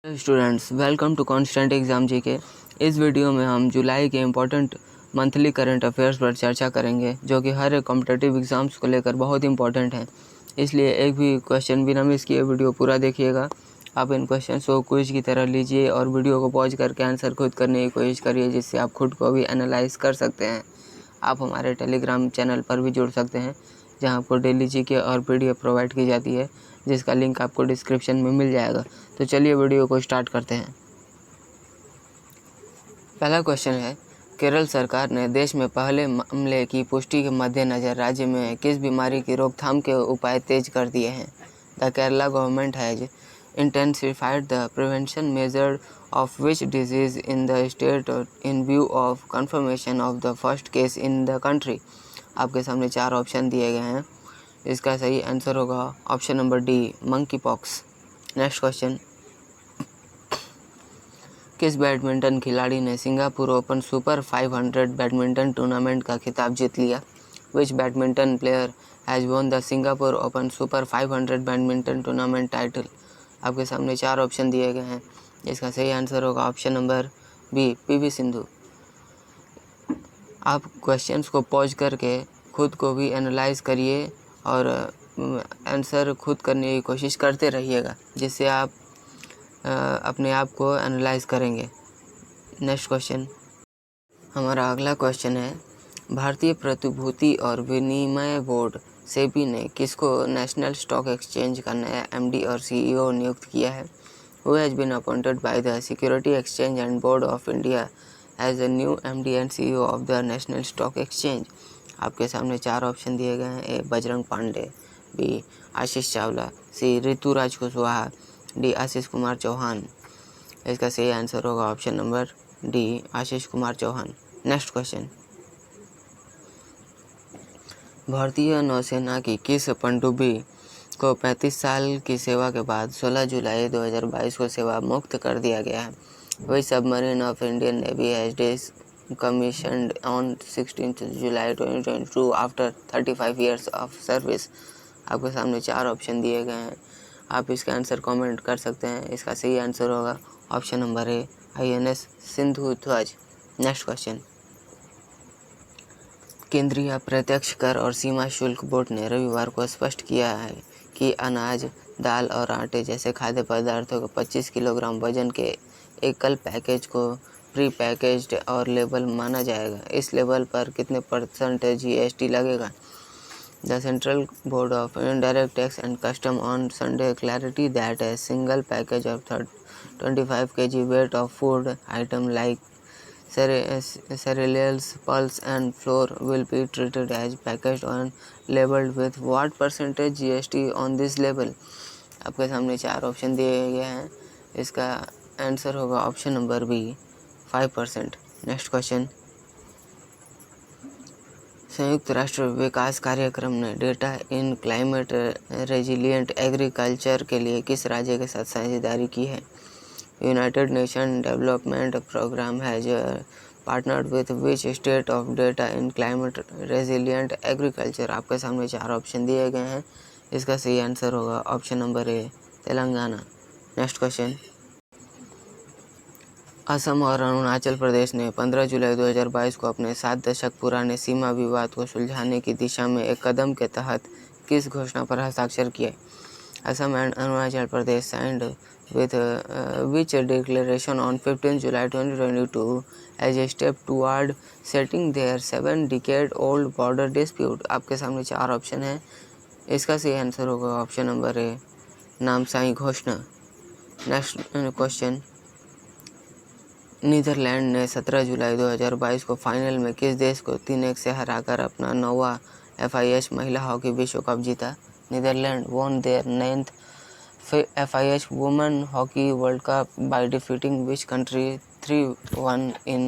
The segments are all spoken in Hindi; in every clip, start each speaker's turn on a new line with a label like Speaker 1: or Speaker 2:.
Speaker 1: Students, welcome to constant exam GK. इस वीडियो में हम जुलाई के इम्पोर्टेंट मंथली करंट अफेयर्स पर चर्चा करेंगे, जो कि हर एक कॉम्पिटिटिव एग्ज़ाम्स को लेकर बहुत इंपॉर्टेंट हैं। इसलिए एक भी क्वेश्चन बिना मिस किए वीडियो पूरा देखिएगा। आप इन क्वेश्चंस को क्विज की तरह लीजिए और वीडियो को पॉज करके आंसर खुद करने की कोशिश करिए, जिससे आप खुद को भी एनालाइज कर सकते हैं। आप हमारे टेलीग्राम चैनल पर भी जुड़ सकते हैं, जहां आपको डेली जीके और पीडीएफ प्रोवाइड की जाती है, जिसका लिंक आपको डिस्क्रिप्शन में मिल जाएगा। तो चलिए वीडियो को स्टार्ट करते हैं। पहला क्वेश्चन है, केरल सरकार ने देश में पहले मामले की पुष्टि के मद्देनज़र राज्य में किस बीमारी की रोकथाम के उपाय तेज कर दिए हैं? The Kerala government has intensified the prevention measure of which disease in the state in view of confirmation of the first case in the country। आपके सामने चार ऑप्शन दिए गए हैं। इसका सही आंसर होगा option number D, monkeypox. Next question, किस बैडमिंटन खिलाड़ी ने Singapore Open Super 500 badminton tournament का खिताब जीत लिया? Which badminton player has won the Singapore Open Super 500 badminton tournament title? आपके सामने चार ऑप्शन दिए गए हैं। इसका सही आंसर होगा option number B, PV Sindhu. आप क्वेश्चंस को पॉज करके खुद को भी एनालाइज करिए और आंसर खुद करने की कोशिश करते रहिएगा, जिससे आप अपने आप को एनालाइज करेंगे। नेक्स्ट क्वेश्चन, हमारा अगला क्वेश्चन है, भारतीय प्रतिभूति और विनिमय बोर्ड सेबी ने किसको नेशनल स्टॉक एक्सचेंज का नया एमडी और सीईओ नियुक्त किया है? Who has been appointed by the security exchange and board of India as the new MD and CEO of the national stock exchange? आपके सामने चार ऑप्शन दिए गए हैं। A, Bajrang Pandey, B, Ashish Chawla, C, Rituraj Kushwaha, D, Ashish Kumar Chauhan. इसका सही आंसर होगा option number D, Ashish Kumar Chauhan. Next question, भारतीय नौसेना की किस पनडुब्बी को 35 साल की सेवा के बाद 16 जुलाई 2022 को सेवा मुक्त कर दिया गया है? वही submarine of Indian Navy has decommissioned on 16 July 2022 after 35 years of service. आपके सामने चार ऑप्शन दिए गए हैं। आप इसका आंसर कमेंट कर सकते हैं। इसका सही आंसर होगा option number A, INS Sindhu Dhwaj. Next question, केंद्रीय अप्रत्यक्ष कर और सीमा शुल्क बोर्ड ने रविवार को स्पष्ट किया है कि अनाज, दाल और आटे जैसे खाद्य पदार्थों के 25 किलोग्राम वजन के एकल पैकेज को प्री पैकेज्ड और लेबल माना जाएगा। इस लेबल पर कितने % GST लगेगा? The central board of indirect tax and custom on Sunday clarity that a single package of 25 kg weight of food item like cereals, pulse and flour will be treated as packaged and labeled with what % GST on this label? आपके सामने चार ऑप्शन दिए गए हैं। इसका आंसर होगा option number B, 5%। Next question, संयुक्त राष्ट्र विकास कार्यक्रम ने data in climate resilient agriculture के लिए किस राज्य के साथ साझेदारी की है? United Nation development programme has partnered with which state of data in climate resilient agriculture? आपके सामने चार ऑप्शन दिए गए हैं। इसका सही आंसर होगा ऑप्शन नंबर ए, तेलंगाना। नेक्स्ट क्वेश्चन, असम और अरुणाचल प्रदेश ने 15 जुलाई 2022 को अपने 7 दशक पुराने सीमा विवाद को सुलझाने की दिशा में एक कदम के तहत किस घोषणा पर हस्ताक्षर किए? Assam and Arunachal Pradesh signed with which declaration on 15 July 2022 as a step toward settling their 7-decade-old border dispute? आपके सामने चार ऑप्शन हैं। इसका सही आंसर होगा ऑप्शन नंबर ए, नामसाई घोषणा। नेक्स्ट क्वेश्चन, नीदरलैंड ने 17 जुलाई 2022 को फाइनल में किस देश को 3-1 से हराकर अपना 9वां FIH महिला हॉकी विश्व कप जीता? Netherland won their 9th FIH Women Hockey World Cup by defeating which country 3-1 in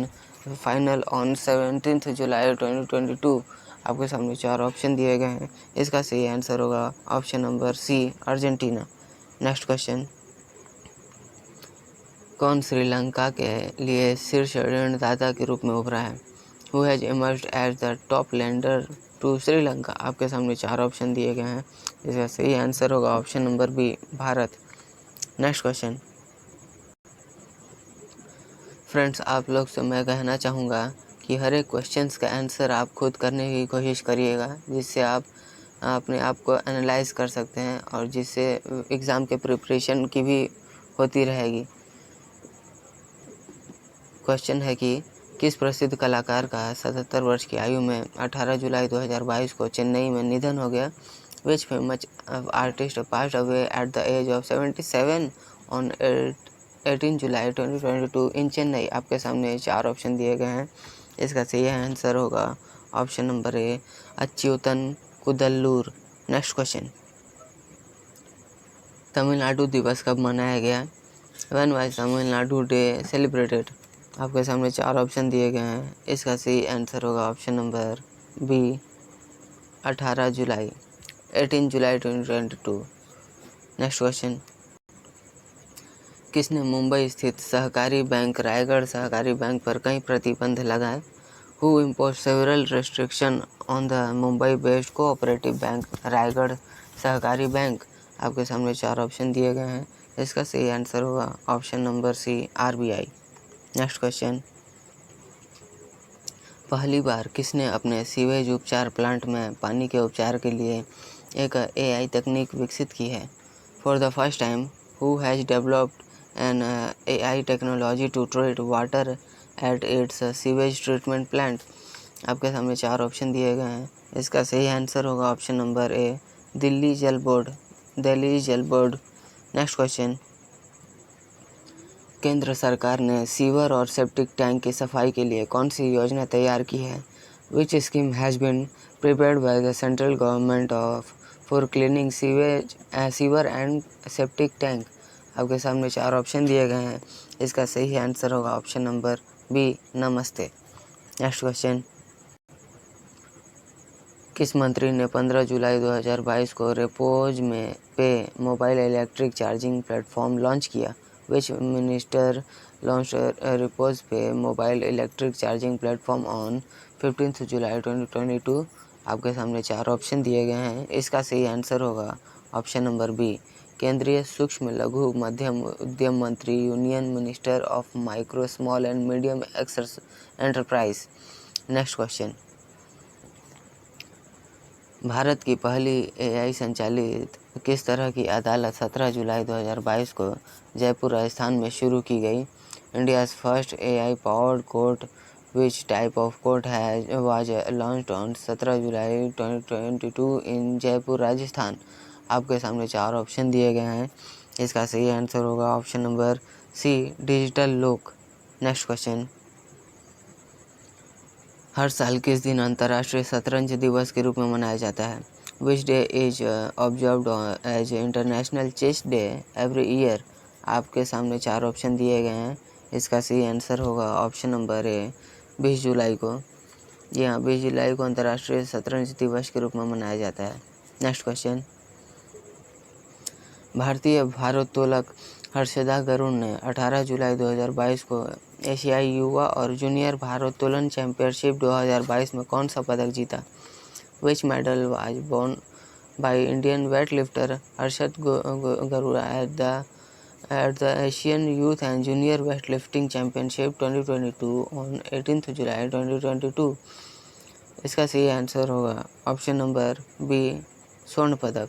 Speaker 1: final on 17 जुलाई 2022? आपके सामने चार ऑप्शन दिए गए हैं। इसका सही आंसर होगा option number C, Argentina. Next question, कौन श्रीलंका के लिए शीर्ष ऋणदाता के रूप में उभरा है? Who has emerged as the top lender to Sri Lanka? आपके सामने चार ऑप्शन दिए गए हैं। इसका सही आंसर होगा option number B, Bharat. Next question, friends, आप लोग से मैं कहना चाहूँगा कि हर एक क्वेश्चंस का आंसर आप खुद करने की कोशिश करिएगा, जिससे आप अपने आप को एनालाइज कर सकते हैं और जिससे एग्ज़ाम के प्रिपरेशन की भी होती रहेगी। क्वेश्चन है कि किस प्रसिद्ध कलाकार का 77 वर्ष की आयु में 18 जुलाई 2022 को चेन्नई में निधन हो गया? Which famous artist passed away at the age of 77 on 18 July 2022 in Chennai? आपके सामने 4 ऑप्शन दिए गए हैं। इसका सही आंसर होगा option number A, Achuthan Kudallur. Next question, Tamil Nadu दिवस कब मनाया गया? When was Tamil Nadu Day celebrated? आपके सामने 4 ऑप्शन दिए गए हैं। इसका सही आंसर होगा ऑप्शन नंबर बी, 18 जुलाई 18 जुलाई 2022। नेक्स्ट क्वेश्चन, किसने मुंबई स्थित सहकारी बैंक रायगढ़ सहकारी बैंक पर कई प्रतिबंध लगाए? Who impose several restriction on the Mumbai based cooperative bank Raigarh सहकारी बैंक? आपके सामने 4 ऑप्शन दिए गए हैं। इसका सही आंसर होगा option number C, RBI। Next question, पहली बार किसने अपने सीवेज उपचार प्लांट में पानी के उपचार के लिए एक AI तकनीक विकसित की है? For the first time who has developed an AI technology to treat water at its sewage treatment plant? आपके सामने 4 ऑप्शन दिए गए हैं। इसका सही आंसर होगा ऑप्शन नंबर ए, दिल्ली जल बोर्ड। नेक्स्ट क्वेश्चन, केंद्र सरकार ने सीवर और सेप्टिक टैंक की सफाई के लिए कौन सी योजना तैयार की है? Which scheme has been prepared by the central government for cleaning sewer and septic tank? आपके सामने 4 ऑप्शन दिए गए हैं। इसका सही आंसर होगा ऑप्शन नंबर बी, नमस्ते। नेक्स्ट क्वेश्चन, किस मंत्री ने 15 जुलाई 2022 को रेपोज में पे mobile electric charging platform launch किया? विच मिनिस्टर लॉन्च रेपोज पे mobile electric charging platform on 15 जुलाई 2022? आपके सामने 4 ऑप्शन दिए गए हैं। इसका सही आंसर होगा ऑप्शन नंबर बी, केंद्रीय सूक्ष्म लघु मध्यम उद्यम मंत्री, union minister of micro small and medium enterprise. Next question, Bharat की पहली AI संचालित किस तरह की अदालत 17 जुलाई 2022 को जयपुर राजस्थान में शुरू की गई? India's first AI powered court which type of court was launched on 17 जुलाई 2022 इन जयपुर राजस्थान? आपके सामने 4 ऑप्शन दिए गए हैं। इसका सही आंसर होगा ऑप्शन नंबर सी, डिजिटल लोक। नेक्स्ट क्वेश्चन, हर साल किस दिन अंतर्राष्ट्रीय शतरंज दिवस के रूप में मनाया जाता है? Which day is observed as international chess day every year? आपके सामने 4 ऑप्शन दिए गए हैं। इसका सही आंसर होगा ऑप्शन नंबर ए, 20 जुलाई को। जी हाँ, 20 जुलाई को अंतर्राष्ट्रीय शतरंज दिवस के रूप में मनाया जाता है। नेक्स्ट क्वेश्चन, भारतीय भारोत्तोलक हर्षदा गरुड़ ने 18 जुलाई 2022 को एशियाई युवा और जूनियर भारोत्तोलन चैंपियनशिप 2022 में कौन सा पदक जीता? Which medal was won by Indian weight lifter Harshad Garud at the Asian youth and junior weight lifting championship 2022 on 18 July 2022? इसका सही आंसर होगा ऑप्शन नंबर बी, स्वर्ण पदक।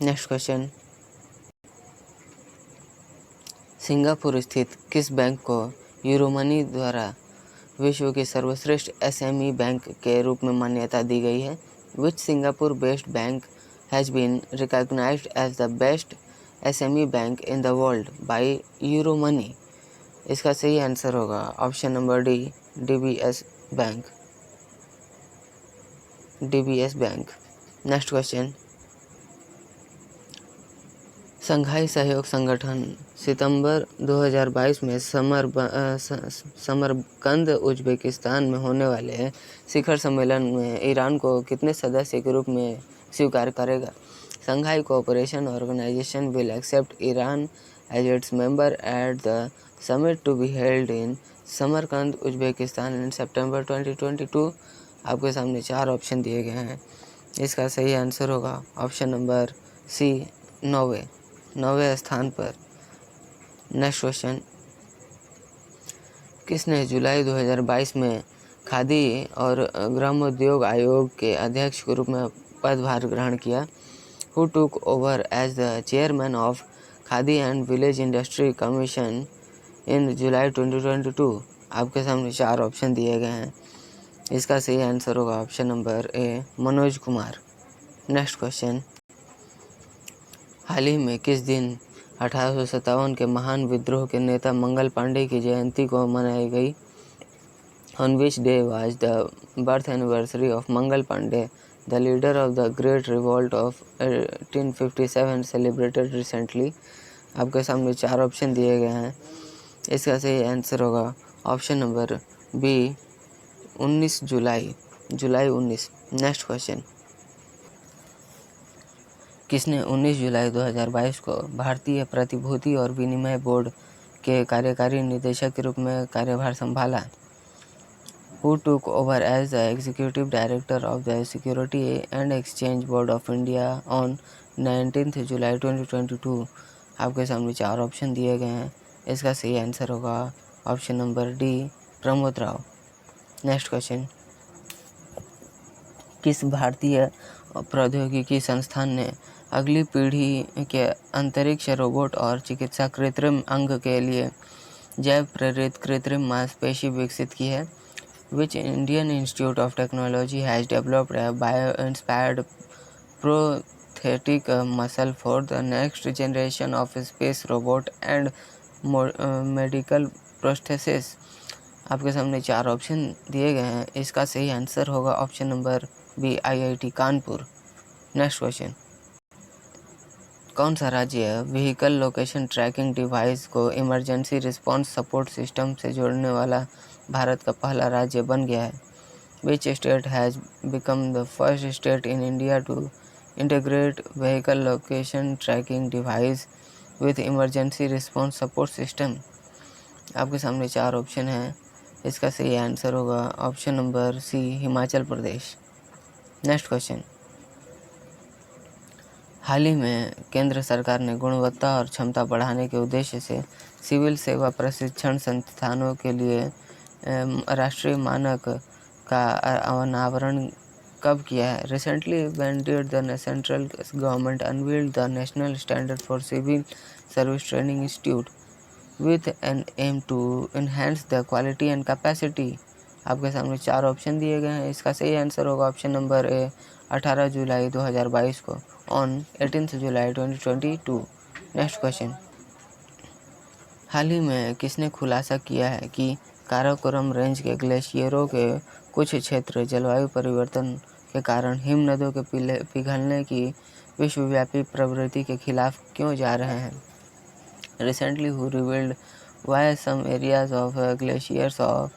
Speaker 1: नेक्स्ट क्वेश्चन, सिंगापुर स्थित किस बैंक को यूरोमनी द्वारा विश्व के सर्वश्रेष्ठ SME बैंक के रूप में मान्यता दी गई है? Which Singapore based bank has been recognised as the best SME bank in the world by Euromoney? इसका सही आंसर होगा option number D, DBS bank. Next question, Shanghai सहयोग संगठन सितंबर 2022 में समरकंद उज्बेकिस्तान में होने वाले शिखर सम्मेलन में ईरान को कितने सदस्य के रूप में स्वीकार करेगा? Shanghai Cooperation Organisation will accept Iran as its member at the summit to be held in Samarkand Uzbekistan in September 2022? आपके सामने 4 ऑप्शन दिए गए हैं। इसका सही आंसर होगा ऑप्शन नंबर सी, 9वें स्थान पर। नेक्स्ट क्वेश्चन, किसने जुलाई 2022 में खादी और ग्रामोद्योग आयोग के अध्यक्ष के रूप में पदभार ग्रहण किया? Who took over as the chairman of Khadi and Village Industry Commission in July 2022? आपके सामने 4 ऑप्शन दिए गए हैं। इसका सही आंसर होगा option number A, Manoj Kumar. Next question, हाल ही में किस दिन 1857 के महान विद्रोह के नेता मंगल पांडे की जयंती को मनाई गई? On which day was the birth anniversary of Mangal Pandey, the leader of the Great Revolt of 1857 celebrated recently? आपके सामने 4 ऑप्शन दिए गए हैं। इसका सही आंसर होगा ऑप्शन नंबर बी, 19 जुलाई 19। नेक्स्ट क्वेश्चन, किसने 19 जुलाई 2022 को भारतीय प्रतिभूति और विनिमय बोर्ड के कार्यकारी निदेशक के रूप में कार्यभार संभाला? Who took over as the executive director of the Security and Exchange Board of India on 19 जुलाई 2022? आपके सामने 4 ऑप्शन दिए गए हैं। इसका सही आंसर होगा option number D, Pramod Rao. Next question, किस भारतीय प्रौद्योगिकी संस्थान ने अगली पीढ़ी के अंतरिक्ष रोबोट और चिकित्सा कृत्रिम अंग के लिए जैव प्रेरित कृत्रिम मांसपेशी विकसित की है? Which Indian Institute of Technology has developed a bio-inspired prosthetic muscle for the next generation of space robot and medical prosthesis? आपके सामने 4 ऑप्शन दिए गए हैं। इसका सही आंसर होगा option number B, IIT Kanpur. Next question, कौन सा राज्य व्हीकल लोकेशन ट्रैकिंग डिवाइस को इमरजेंसी रिस्पांस सपोर्ट सिस्टम से जोड़ने वाला भारत का पहला राज्य बन गया है? Which state has become the first state in India to integrate vehicle location tracking device with emergency response support system? आपके सामने 4 ऑप्शन हैं। इसका सही आंसर होगा ऑप्शन नंबर सी, हिमाचल प्रदेश। नेक्स्ट क्वेश्चन, हाल ही में केंद्र सरकार ने गुणवत्ता और क्षमता बढ़ाने के उद्देश्य से सिविल सेवा प्रशिक्षण संस्थानों के लिए राष्ट्रीय मानक का अनावरण कब किया है? Recently when did the central government unveiled the national standard for civil service training institute with an aim to enhance the quality and capacity? आपके सामने 4 ऑप्शन दिए गए हैं। इसका सही आंसर होगा ऑप्शन नंबर ए, 18 जुलाई 2022 को ऑन 18 जुलाई 2022। नेक्स्ट क्वेश्चन, हाल ही में किसने खुलासा किया है कि काराकोरम रेंज के ग्लेशियरों के कुछ क्षेत्र जलवायु परिवर्तन के कारण हिमनदों के पिघलने की विश्वव्यापी प्रवृत्ति के खिलाफ क्यों जा रहे हैं? Recently who revealed why some areas of glaciers of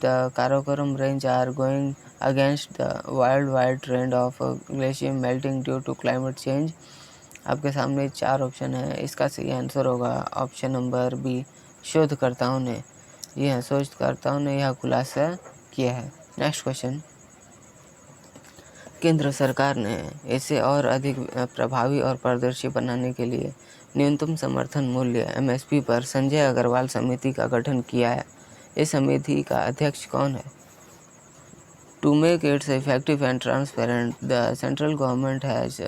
Speaker 1: the Karakoram range are going against the worldwide trend of glacier melting due to climate change? आपके सामने 4 ऑप्शन है। इसका सही आंसर होगा ऑप्शन नंबर बी, शोधकर्ताओं ने यह खुलासा किया है। नेक्स्ट क्वेश्चन, केंद्र सरकार ने इसे और अधिक प्रभावी और पारदर्शी बनाने के लिए न्यूनतम समर्थन मूल्य MSP पर संजय अग्रवाल समिति का गठन किया है। इस समिति का अध्यक्ष कौन है? To make its effective and transparent, the central government has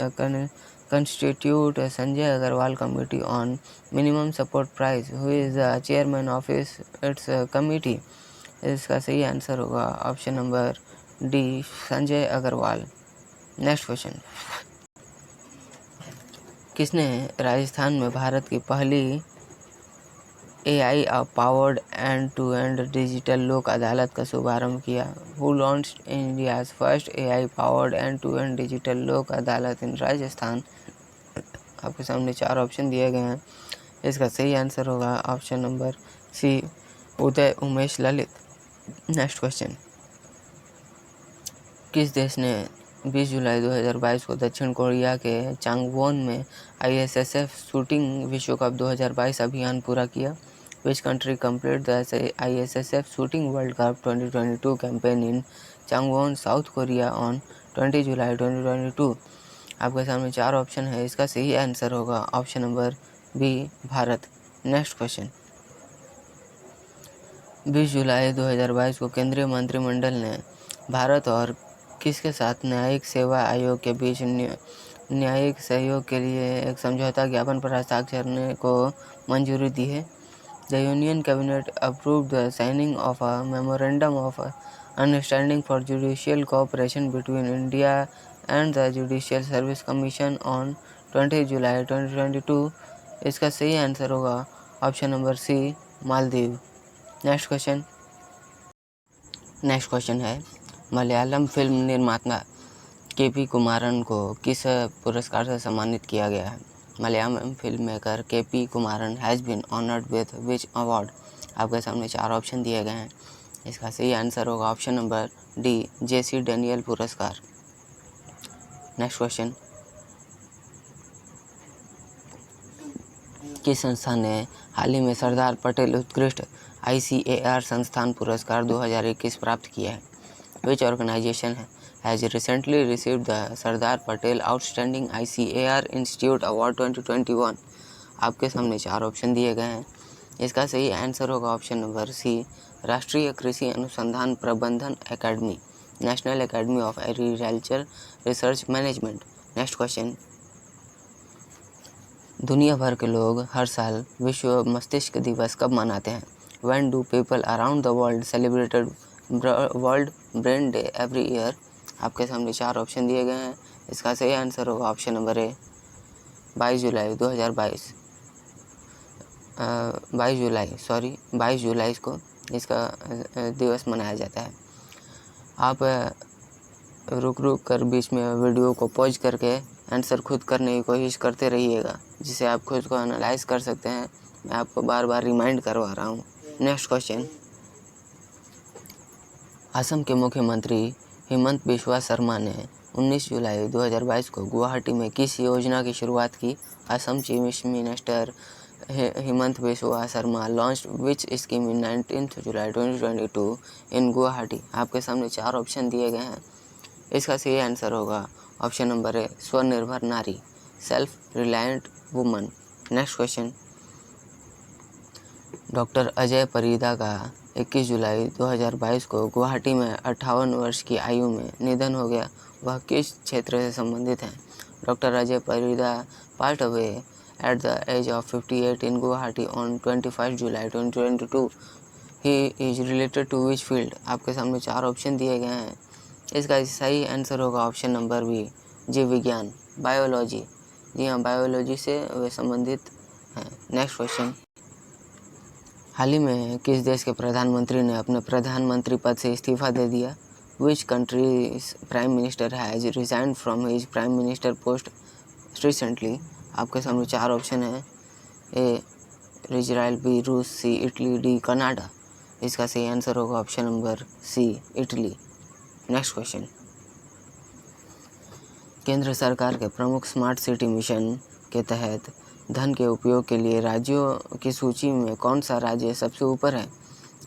Speaker 1: constitute Sanjay Agrawal committee on minimum support price. Who is the chairman of its committee? इसका सही आंसर होगा option number D, Sanjay Agrawal. Next question, किसने राजस्थान में भारत की पहली AI powered end to end digital Lok Adalat का शुभारंभ किया? Who launched India's first AI powered end to end digital Lok Adalat इन राजस्थान? आपके सामने 4 ऑप्शन दिए गए हैं। इसका सही आंसर होगा ऑप्शन नंबर सी, उदय उमेश ललित। नेक्स्ट क्वेश्चन, किस देश ने 20 जुलाई 2022 को दक्षिण कोरिया के चांगवोन में ISSF शूटिंग विश्व कप 2022 अभियान पूरा किया? Which country completed the ISSF Shooting World Cup 2022 campaign in Changwon, South Korea on 20 जुलाई 2022? आपके सामने 4 ऑप्शन है। इसका सही आंसर होगा option number B, Bharat. Next question, 20 जुलाई 2022 को केंद्रीय मंत्रिमंडल ने भारत और किसके साथ न्यायिक सेवा आयोग के बीच न्यायिक सहयोग के लिए एक समझौता ज्ञापन पर हस्ताक्षर करने को मंजूरी दी है। The union cabinet approved the signing of a memorandum of understanding for judicial cooperation between India and the judicial service commission on 20 जुलाई 2022। इसका सही आंसर होगा option number C, Maldives. Next question है, मलयालम फिल्म निर्माता केपी कुमारन को किस पुरस्कार से सम्मानित किया गया है? Malayalam film maker KP Kumaran has been honoured with which award? आपके सामने 4 ऑप्शन दिए गए हैं। इसका सही आंसर होगा ऑप्शन नंबर डी, जेसी डेनियल पुरस्कार। नेक्स्ट क्वेश्चन, किस संस्था ने हाल ही में सरदार पटेल उत्कृष्ट ICAR संस्थान पुरस्कार 2021 प्राप्त किया है? Which organisation has recently received the Sardar Patel Outstanding ICAR Institute Award 2021? आपके सामने 4 ऑप्शन दिए गए हैं। इसका सही आंसर होगा ऑप्शन नंबर सी, राष्ट्रीय कृषि अनुसंधान प्रबंधन academy, national academy of agriculture research management. Next question, दुनिया भर के लोग हर साल विश्व मस्तिष्क दिवस कब मनाते हैं? When do people around the world celebrated world brain day every year? आपके सामने 4 ऑप्शन दिए गए हैं। इसका सही आंसर होगा ऑप्शन नंबर ए, 22 जुलाई 2022। 22 जुलाई को इसका दिवस मनाया जाता है। आप रुक कर बीच में वीडियो को पॉज करके आंसर खुद करने की कोशिश करते रहिएगा, जिससे आप खुद को एनालाइज कर सकते हैं। मैं आपको बार बार रिमाइंड करवा रहा हूँ। नेक्स्ट क्वेश्चन, असम के मुख्यमंत्री हिमंत बिस्वा शर्मा ने 19 जुलाई 2022 को गुवाहाटी में किस योजना की शुरुआत की? Assam chief minister Himanta Biswa Sharma launched which scheme in 19 जुलाई 2022 इन गुवाहाटी? आपके सामने 4 ऑप्शन दिए गए हैं। इसका सही आंसर होगा ऑप्शन नंबर ए, स्वनिर्भर नारी, self reliant woman. Next question, doctor Ajay Parida का 21 जुलाई 2022 को गुवाहाटी में 58 वर्ष की आयु में निधन हो गया। वह किस क्षेत्र से संबंधित हैं? Doctor Ajay Parida passed away at the age of 58 in Guwahati on 21 July 2022। He is related to which field? आपके सामने 4 ऑप्शन दिए गए हैं। इसका सही आंसर होगा ऑप्शन नंबर बी, जीव विज्ञान, बायोलॉजी। जी हाँ, बायोलॉजी से वे संबंधित हैं। नेक्स्ट क्वेश्चन, हाल ही में किस देश के प्रधानमंत्री ने अपने प्रधानमंत्री पद से इस्तीफा दे दिया? Which country's prime minister has resigned from his prime minister post recently? आपके सामने 4 ऑप्शन हैं। ए, इजराइल, बी, रूस, सी, इटली, डी, कनाडा। इसका सही आंसर होगा option number C, Italy. Next question, केंद्र सरकार के प्रमुख स्मार्ट सिटी मिशन के तहत धन के उपयोग के लिए राज्यों की सूची में कौन सा राज्य सबसे ऊपर है?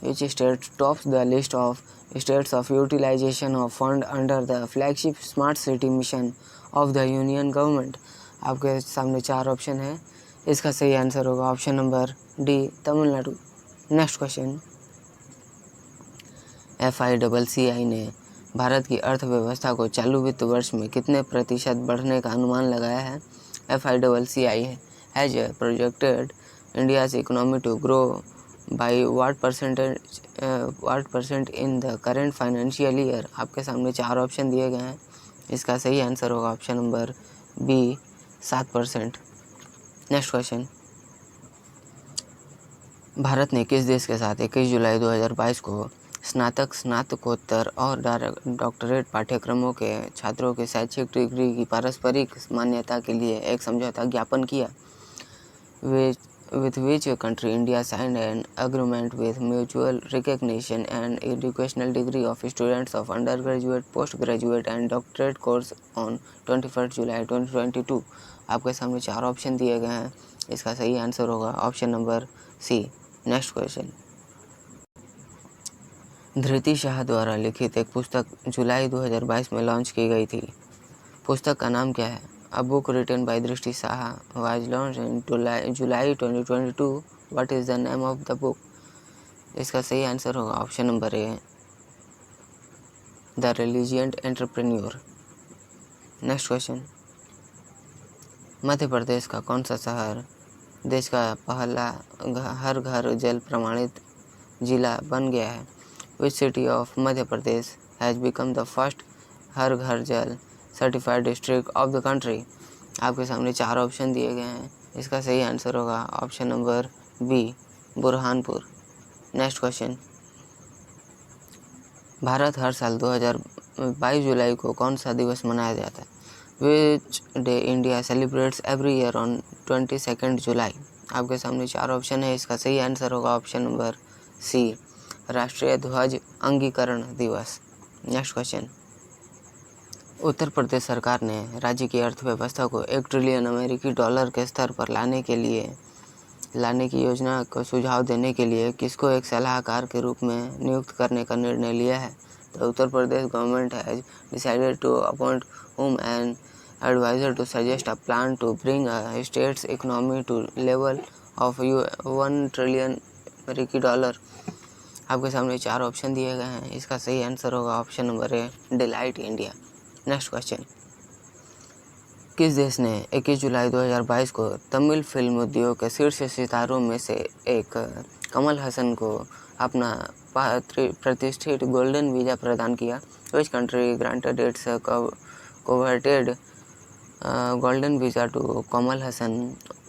Speaker 1: Which state tops the list of states of utilisation of fund under the flagship smart city mission of the union government? आपके सामने 4 ऑप्शन है। इसका सही आंसर होगा option number D, Tamil Nadu. Next question, FICCI ने भारत की अर्थव्यवस्था को चालू वित्त वर्ष में कितने प्रतिशत बढ़ने का अनुमान लगाया है? FICCI has projected India's economy to grow by what percent in the current financial year? आपके सामने 4 ऑप्शन दिए गए हैं। इसका सही आंसर होगा option number B, 7%। Next question, Bharat ने किस देश के साथ 21 जुलाई 2022 को स्नातक, स्नातकोत्तर और डॉक्टरेट पाठ्यक्रमों के छात्रों के शैक्षिक डिग्री की पारस्परिक मान्यता के लिए एक समझौता ज्ञापन किया? With which country India signed an agreement with mutual recognition and educational degree of students of undergraduate, postgraduate and doctorate course on 21 July 2022? आपके सामने 4 ऑप्शन दिए गए हैं। इसका सही आंसर होगा option number C. Next question, Dhriti Shah द्वारा लिखित एक पुस्तक जुलाई 2022 में लॉन्च की गई थी। पुस्तक का नाम क्या है? A book written by Drishti Saha was launched in July 2022. What is the name of the book? इसका सही आंसर होगा option number A, the Reluctant Entrepreneur. Next question, Madhya Pradesh का कौन सा शहर देश का पहला हर घर जल प्रमाणित जिला बन गया है? Which city of Madhya Pradesh has become the first Har Ghar Jal certified district of the country? आपके सामने 4 ऑप्शन दिए गए हैं। इसका सही आंसर होगा option number B, Burhanpur. Next question, Bharat हर साल 22 जुलाई को कौन सा दिवस मनाया जाता है? Which day India celebrates every year on 22 जुलाई? आपके सामने 4 ऑप्शन है। इसका सही आंसर होगा ऑप्शन नंबर सी, राष्ट्रीय ध्वज अंगीकरण दिवस। नेक्स्ट क्वेश्चन, उत्तर प्रदेश सरकार ने राज्य की अर्थव्यवस्था को 1 ट्रिलियन अमेरिकी डॉलर के स्तर पर लाने की योजना को सुझाव देने के लिए किसको एक सलाहकार के रूप में नियुक्त करने का निर्णय लिया है? The Uttar Pradesh government has decided to appoint whom an advisor to suggest a plan to bring a state's economy to level of 1 trillion अमेरिकी डॉलर। आपके सामने 4 ऑप्शन दिए गए हैं। इसका सही आंसर होगा option number A, Deloitte India. Next question, किस देश ने 21 जुलाई 2022 को तमिल फिल्म उद्योग के शीर्ष सितारों में से एक कमल हसन को अपना प्रतिष्ठित गोल्डन वीज़ा प्रदान किया? Which country granted it's coveted golden visa to Kamal Hassan,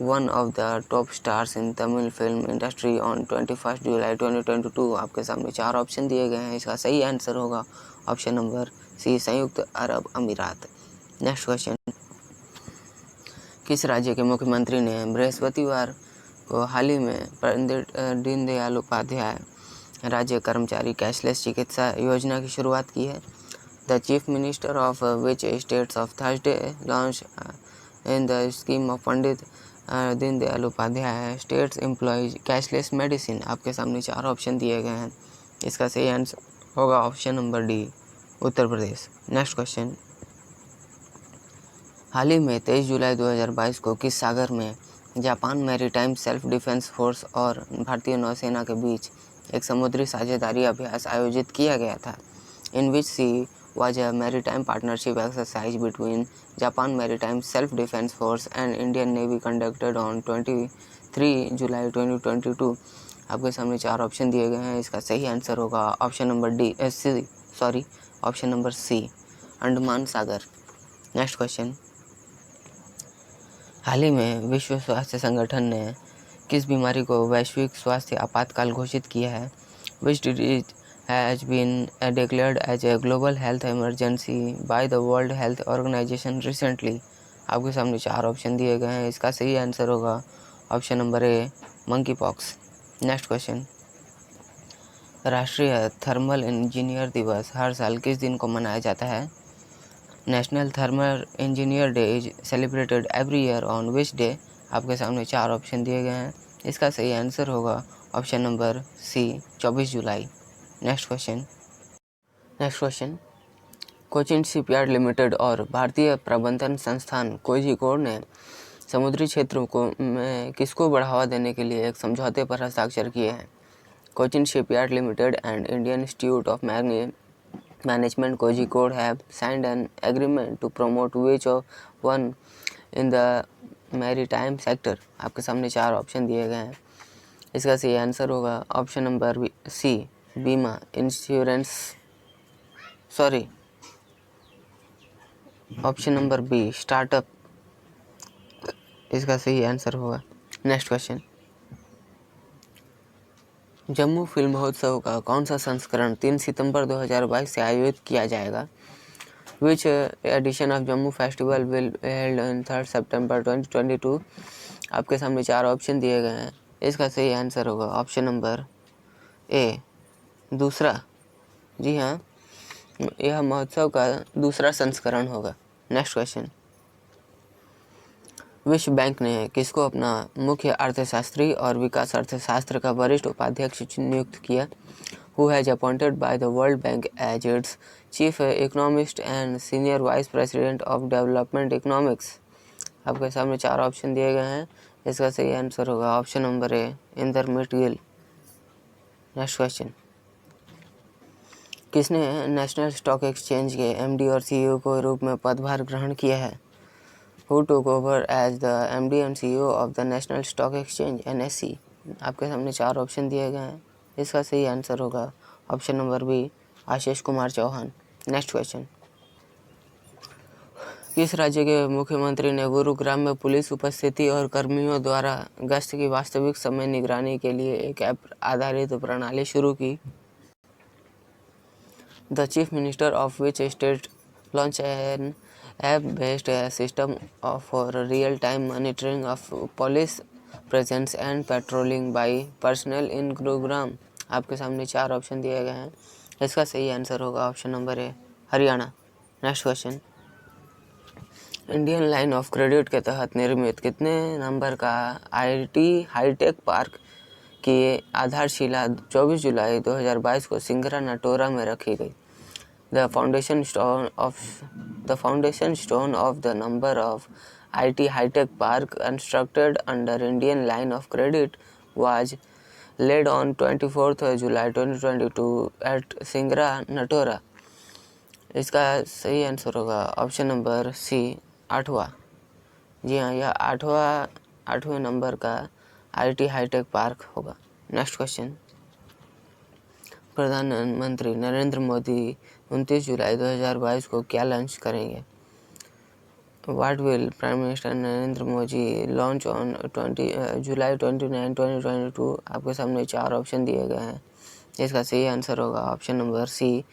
Speaker 1: one of the top stars in Tamil film industry on 21 July 2022? आपके सामने 4 ऑप्शन दिए गए हैं। इसका सही आंसर होगा ऑप्शन नंबर सी, संयुक्त अरब अमीरात। नेक्स्ट क्वेश्चन, किस राज्य के मुख्यमंत्री ने बृहस्पतिवार को हाल ही में पंडित दीनदयाल उपाध्याय राज्य कर्मचारी कैशलेस चिकित्सा योजना की शुरुआत की है? The Chief Minister of which states of Thursday launched in the scheme of Pandit Deendayal Upadhyay states employees cashless medicine? आपके सामने 4 ऑप्शन दिए गए हैं। इसका सही आंसर होगा option number D, Uttar Pradesh. Next question, हाल ही में 23 जुलाई 2022 को किस सागर में Japan maritime self defence force और भारतीय नौसेना के बीच एक समुद्री साझेदारी अभ्यास आयोजित किया गया था? इन विच सी was a maritime partnership exercise between Japan Maritime Self-Defense Force and Indian Navy conducted on 23 जुलाई 2022? आपके सामने 4 ऑप्शन दिए गए हैं। इसका सही आंसर होगा ऑप्शन नंबर सी, अंडमान सागर। नेक्स्ट क्वेश्चन, हाल ही में विश्व स्वास्थ्य संगठन ने किस बीमारी को वैश्विक स्वास्थ्य आपातकाल घोषित किया है? Which disease has been declared as a global health emergency by the World Health Organization recently? आपके सामने 4 ऑप्शन दिए गए हैं। इसका सही आंसर होगा ऑप्शन नंबर ए, मंकी पॉक्स। नेक्स्ट क्वेश्चन, राष्ट्रीय थर्मल इंजीनियर दिवस हर साल किस दिन को मनाया जाता है? National thermal engineer day is celebrated every year on which day? आपके सामने 4 ऑप्शन दिए गए हैं। इसका सही आंसर होगा ऑप्शन नंबर सी, 24 जुलाई। Next question, Cochin shipyard Limited और भारतीय प्रबंधन संस्थान कोझिकोड ने समुद्री क्षेत्रों में किसको बढ़ावा देने के लिए एक समझौते पर हस्ताक्षर किए हैं? Cochin shipyard limited and Indian institute of management Kozhikode have signed an agreement to promote which one in the maritime sector? आपके सामने 4 ऑप्शन दिए गए हैं। इसका सही आंसर होगा ऑप्शन नंबर सी, बीमा insurance, option number B, startup. इसका सही आंसर होगा। नेक्स्ट क्वेश्चन, जम्मू फिल्म महोत्सव का कौन सा संस्करण 3 सितंबर 2022 से आयोजित किया जाएगा? Which edition of Jammu festival will held on 3 सितंबर 2022? आपके सामने 4 ऑप्शन दिए गए हैं। इसका सही आंसर होगा ऑप्शन नंबर ए, दूसरा। जी हाँ, यह महोत्सव का दूसरा संस्करण होगा। नेक्स्ट क्वेश्चन, विश्व बैंक ने किसको अपना मुख्य अर्थशास्त्री और विकास अर्थशास्त्र का वरिष्ठ उपाध्यक्ष नियुक्त किया? Who has appointed by the world bank as its chief economist and senior vice president of development economics? आपके सामने 4 ऑप्शन दिए गए हैं। इसका सही आंसर होगा ऑप्शन नंबर ए, इंदरमीत गिल। नेक्स्ट क्वेश्चन, किसने नेशनल स्टॉक एक्सचेंज के एमडी और सीईओ के रूप में पदभार ग्रहण किया है? Who took over as the MD and CEO of the National Stock Exchange (NSE)? आपके सामने 4 ऑप्शन दिए गए हैं, इसका सही आंसर होगा ऑप्शन नंबर बी, आशीष कुमार चौहान। नेक्स्ट क्वेश्चन, किस राज्य के मुख्यमंत्री ने गुरुग्राम में पुलिस उपस्थिति और कर्मियों द्वारा गश्त की वास्तविक समय निगरानी के लिए एक ऐप आधारित प्रणाली शुरू की? The Chief Minister of which state launched an app-based system for real-time monitoring of police presence and patrolling by personnel in Gurugram? आपके सामने 4 ऑप्शन दिए गए हैं, इसका सही आंसर होगा option number A, Haryana. Next question, Indian line of credit के तहत निर्मित कितने नंबर का IT हाईटेक पार्क की आधारशिला 24 जुलाई 2022 को सिंगरा नटोरा में रखी गई? The foundation stone of the number of IT High-Tech Park constructed under Indian line of credit was laid on 24th July 2022 at Singra Natora. इसका सही आंसर होगा ऑप्शन नंबर सी, 8वां। जी हाँ, यह 8वें नंबर का IT हाईटेक पार्क होगा। नेक्स्ट क्वेश्चन, प्रधानमंत्री नरेंद्र मोदी 29 जुलाई 2022 को क्या लॉन्च करेंगे? What will Prime Minister Narendra Modi launch on July 29, 2022? आपके सामने 4 ऑप्शन दिए गए हैं, इसका सही आंसर होगा option number C,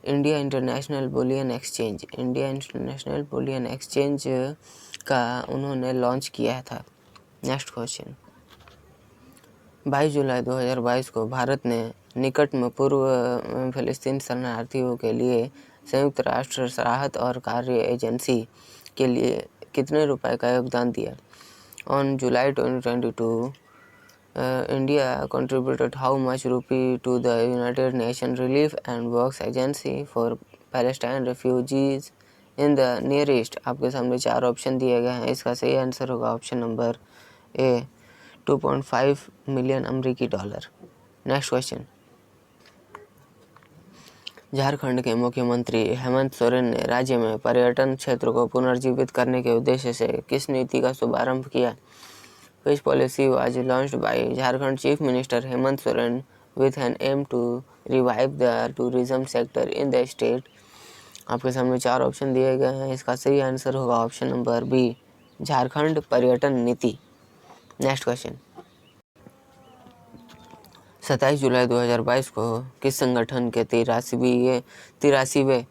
Speaker 1: India international bullion exchange. India international bullion exchange का उन्होंने लॉन्च किया था। नेक्स्ट क्वेश्चन, 22 जुलाई 2022 को भारत ने निकट में पूर्व फिलिस्तीन शरणार्थियों के लिए संयुक्त राष्ट्र राहत और कार्य एजेंसी के लिए कितने रुपए का योगदान दिया? On July 2022, India contributed how much rupee to the United Nations Relief and Works Agency for Palestine refugees in the Near East? आपके सामने 4 ऑप्शन दिए गए हैं, इसका सही आंसर होगा ऑप्शन नंबर ए, 2.5 मिलियन अमेरिकी डॉलर। नेक्स्ट क्वेश्चन, झारखंड के मुख्यमंत्री हेमंत सोरेन ने राज्य में पर्यटन क्षेत्र को पुनर्जीवित करने के उद्देश्य से किस नीति का शुभारंभ किया? Which policy was launched by Jharkhand Chief Minister Hemant Soren with an aim to revive the tourism sector in the state? आपके सामने 4 ऑप्शन दिए गए हैं, इसका सही आंसर होगा ऑप्शन नंबर बी, झारखंड पर्यटन नीति। नेक्स्ट क्वेश्चन, 27 जुलाई 2022 को किस संगठन के 83वें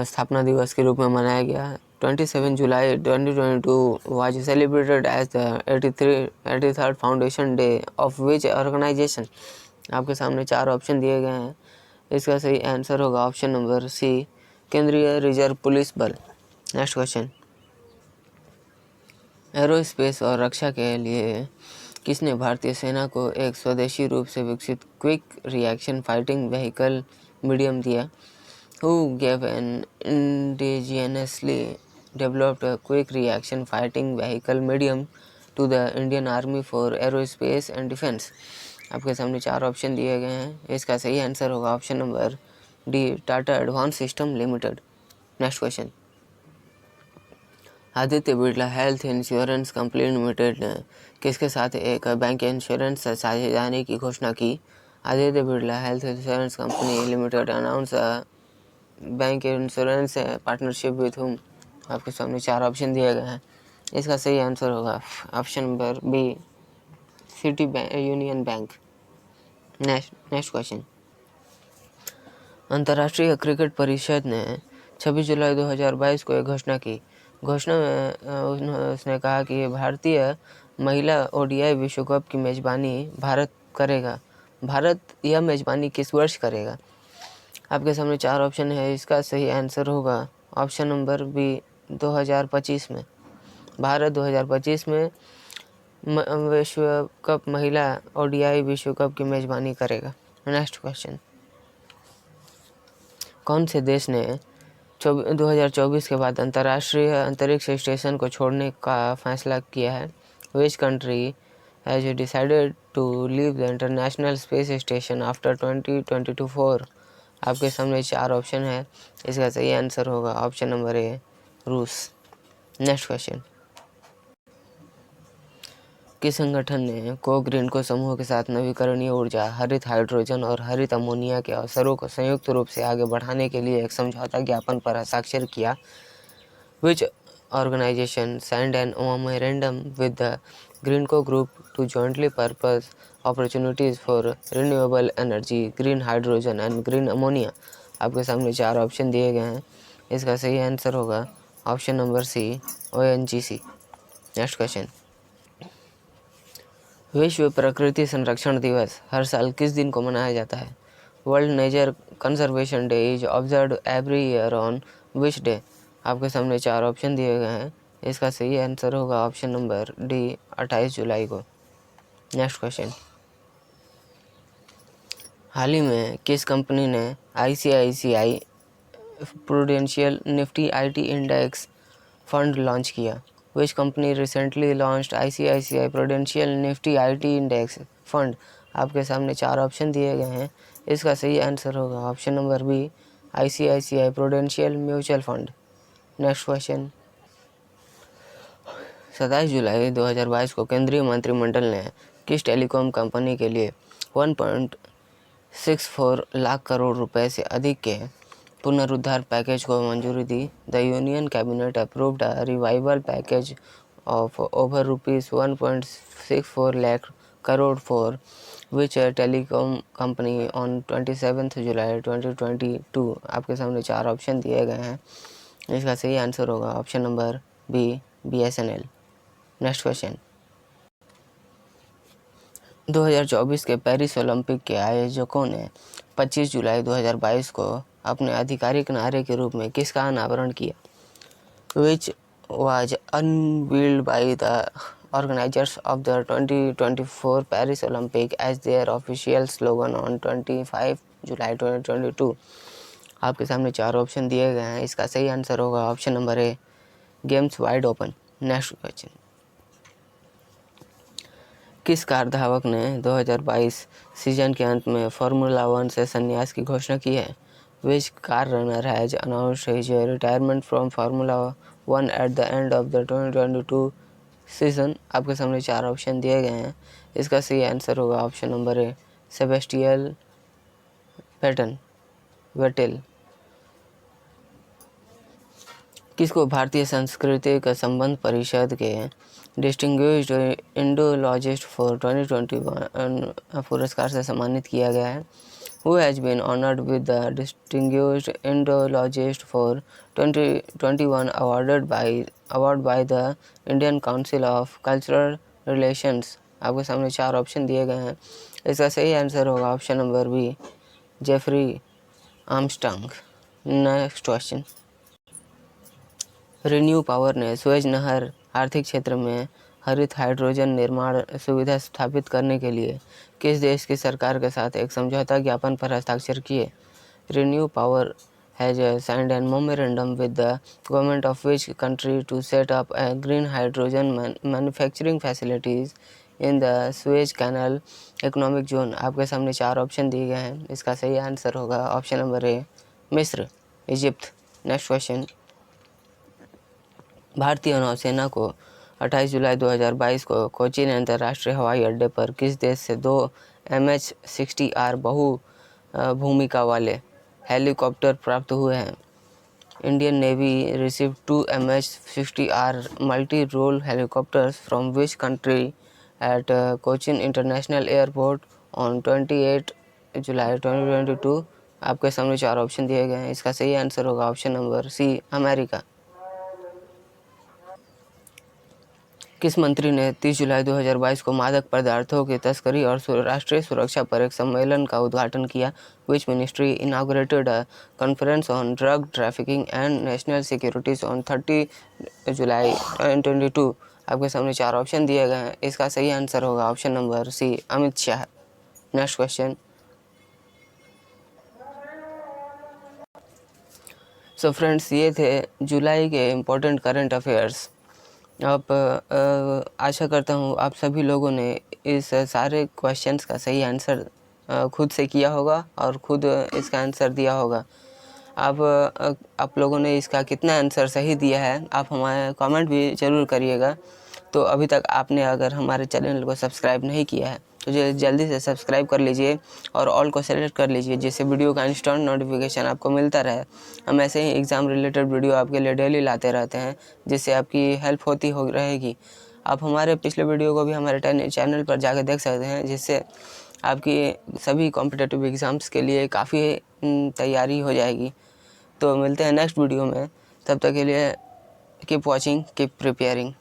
Speaker 1: स्थापना दिवस के रूप में मनाया गया? 27 जुलाई 2022 was celebrated as the 83rd Foundation Day of which organization? आपके सामने 4 ऑप्शन दिए गए हैं, इसका सही आंसर होगा ऑप्शन नंबर सी, केंद्रीय रिजर्व पुलिस बल। नेक्स्ट क्वेश्चन, एरोस्पेस और रक्षा के लिए किसने भारतीय सेना को एक स्वदेशी रूप से विकसित quick reaction fighting vehicle medium दिया? Who gave an indigenously developed quick reaction fighting vehicle medium to the Indian Army for Aerospace and Defense? आपके सामने 4 ऑप्शन दिए गए हैं, इसका सही आंसर होगा option number D, Tata advance system limited. Next question, Aditya Birla health insurance company limited ने किसके साथ एक बैंक इंश्योरेंस साझेदारी की घोषणा की? Aditya Birla health insurance company limited announce bank insurance partnership with whom? आपके सामने 4 ऑप्शन दिए गए हैं, इसका सही आंसर होगा option number B, city union bank. Next question, अंतर्राष्ट्रीय क्रिकेट परिषद ने 26 जुलाई 2022 को एक घोषणा की। घोषणा में उसने कहा कि भारतीय महिला ODI विश्व कप की मेजबानी भारत करेगा। भारत यह मेजबानी किस वर्ष करेगा? आपके सामने 4 ऑप्शन है, इसका सही आंसर होगा ऑप्शन नंबर बी, 2025 में। भारत 2025 में विश्व कप महिला ODI विश्व कप की मेजबानी करेगा। नेक्स्ट क्वेश्चन, कौन से देश ने 2024 के बाद अंतर्राष्ट्रीय अंतरिक्ष स्टेशन को छोड़ने का फैसला किया है? Which country has decided to leave the International Space Station after 2024? आपके सामने 4 ऑप्शन है, इसका सही आंसर होगा ऑप्शन नंबर ए, रूस। नेक्स्ट क्वेश्चन, किस संगठन ने को को समूह के साथ नवीकरणीय ऊर्जा, हरित हाइड्रोजन और हरित अमोनिया के अवसरों को संयुक्त रूप से आगे बढ़ाने के लिए एक समझौता ज्ञापन पर हस्ताक्षर किया? Which organization signed an memorandum with the Greenco Group to jointly pursue opportunities for renewable energy, green hydrogen and green ammonia? आपके सामने 4 ऑप्शन दिए गए हैं, इसका सही आंसर होगा option number C, ONGC। Next question, विश्व प्रकृति संरक्षण दिवस हर साल किस दिन को मनाया जाता है? World nature conservation day is observed every year on which day? आपके सामने 4 ऑप्शन दिए गए हैं, इसका सही आंसर होगा ऑप्शन नंबर डी, 28 जुलाई को। नेक्स्ट क्वेश्चन, हाल ही में किस कंपनी ने ICICI Prudential Nifty IT index fund launch किया? Which company recently launched ICICI Prudential Nifty IT index fund? आपके सामने 4 ऑप्शन दिए गए हैं, इसका सही आंसर होगा option number B, ICICI prudential mutual fund. Next question, 27 जुलाई 2022 को केंद्रीय मंत्रिमंडल ने किस टेलीकॉम कंपनी के लिए 1.64 लाख करोड़ रुपए से अधिक के पुनरुद्धार पैकेज को मंजूरी दी? The union cabinet approved a revival package of over rupees 1.64 lakh crore for which telecom company on 27 जुलाई 2022? आपके सामने 4 ऑप्शन दिए गए हैं, इसका सही आंसर होगा option number B, BSNL। Next question, 2024 के पेरिस ओलंपिक के आयोजकों ने 25 जुलाई 2022 को अपने आधिकारिक नारे के रूप में किसका अनावरण किया? Which was unveiled by the organisers of the 2024 Paris Olympic as their official slogan on 25 July 2022? आपके सामने 4 ऑप्शन दिए गए हैं, इसका सही आंसर होगा ऑप्शन नंबर ए, games wide open. Next question, किस कार धावक ने 2022 सीजन के अंत में फार्मूला 1 से संन्यास की घोषणा की है? Which car runner has announced his retirement from formula 1 at the end of the 2022 season? आपके सामने 4 ऑप्शन दिए गए हैं, इसका सही आंसर होगा ऑप्शन नंबर ए, सेबेस्टियन वेटेल। किसको भारतीय सांस्कृतिक संबंध परिषद के डिस्टिंग्विश्ड इंडोलॉजिस्ट फॉर 2021 पुरस्कार से सम्मानित किया गया है? Who has been honored with the Distinguished Indologist for 2021 award by the Indian Council of Cultural Relations? आपके सामने 4 ऑप्शन दिए गए हैं, इसका सही आंसर होगा option number B, Jeffrey Armstrong. Next question, renew power ने सुएज नहर आर्थिक क्षेत्र में हरित हाइड्रोजन निर्माण सुविधा स्थापित करने के लिए किस देश की सरकार के साथ एक समझौता ज्ञापन पर हस्ताक्षर किए? Renew power has signed an memorandum with the government of which country to set up a green hydrogen manufacturing facilities in the Suez canal economic zone? आपके सामने 4 ऑप्शन दिए गए हैं, इसका सही आंसर होगा ऑप्शन नंबर ए, मिस्र, इजिप्ट। नेक्स्ट क्वेश्चन, भारतीय नौसेना को 28 जुलाई 2022 को कोचीन अंतर्राष्ट्रीय हवाई अड्डे पर किस देश से 2 MH-60R बहु भूमिका वाले हेलीकॉप्टर प्राप्त हुए हैं? Indian navy received 2 MH-60R multi role helicopters from which country at Cochin international airport on 28 July 2022? आपके सामने 4 ऑप्शन दिए गए हैं, इसका सही आंसर होगा ऑप्शन नंबर सी, अमेरिका। किस मंत्री ने 30 जुलाई 2022 को मादक पदार्थों की तस्करी और राष्ट्रीय सुरक्षा पर एक सम्मेलन का उद्घाटन किया? Which ministry inaugurated a conference on drug trafficking and national securities on 30 जुलाई 2022? आपके सामने 4 ऑप्शन दिए गए हैं, इसका सही आंसर होगा option number C, Amit Shah. Next question, so friends, ये थे जुलाई के इम्पोर्टेंट करंट अफेयर्स। आप आशा करता हूँ आप सभी लोगों ने इस सारे क्वेश्चंस का सही आंसर खुद से किया होगा और खुद इसका आंसर दिया होगा। आप लोगों ने इसका कितना आंसर सही दिया है आप हमारे कमेंट भी ज़रूर करिएगा। तो अभी तक आपने अगर हमारे चैनल को सब्सक्राइब नहीं किया है तो जल्दी से सब्सक्राइब कर लीजिए और ऑल को सेलेक्ट कर लीजिए, जिससे वीडियो का इंस्टेंट नोटिफिकेशन आपको मिलता रहे। हम ऐसे ही एग्ज़ाम रिलेटेड वीडियो आपके लिए डेली लाते रहते हैं, जिससे आपकी हेल्प होती हो रहेगी। आप हमारे पिछले वीडियो को भी हमारे चैनल पर जाकर देख सकते हैं, जिससे आपकी सभी कॉम्पिटिटिव एग्ज़ाम्स के लिए काफ़ी तैयारी हो जाएगी। तो मिलते हैं नेक्स्ट वीडियो में, तब तक के लिए कीप वॉचिंग, कीप प्रिपेयरिंग।